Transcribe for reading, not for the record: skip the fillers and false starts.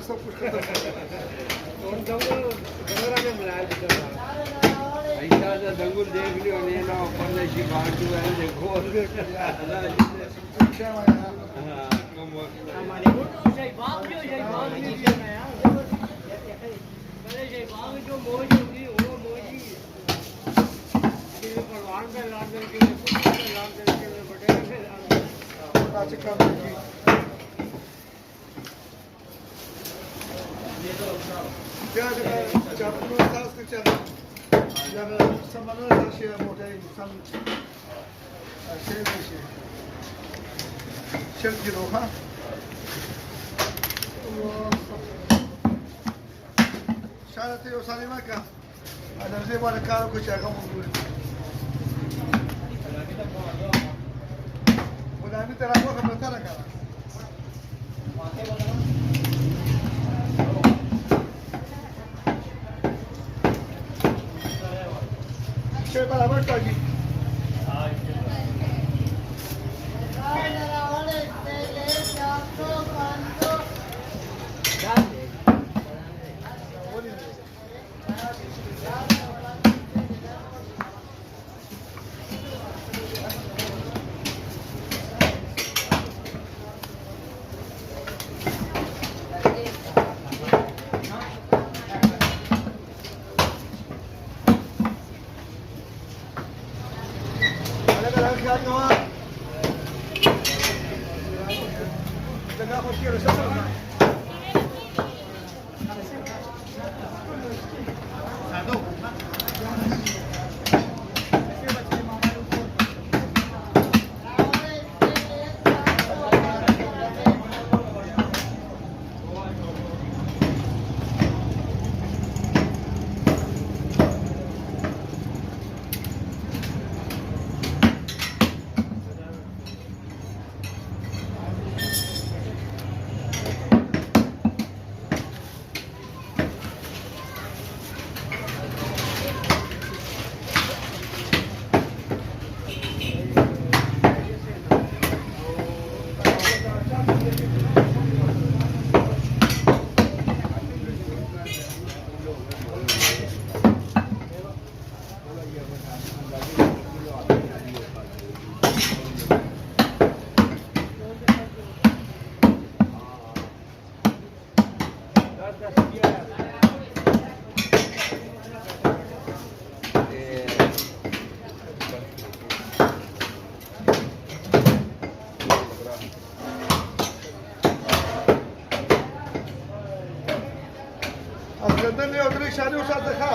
सब कुछ खत्म ऐसा दंगुल देख लियो ने ना परदेशी बाहर जो है देखो हाँ कम हमारे जय बाग जो ना यार पहले जय बाग जो मौज होगी वो मौजी ये परवान पे लाल दल के बड़े आज का क्या चापनो सास के चला जब समाना राशि मोठे सम शेर किलो हाँ शायद ये सारी माँ क्या अगर से बारे कारों को चेक हम लोग बुलाने तेरा को हम बता रखा बराबर काजी क्या कहा जगह खुश के रसा साधु गंदन ने उतरी शादी उस साथ देखा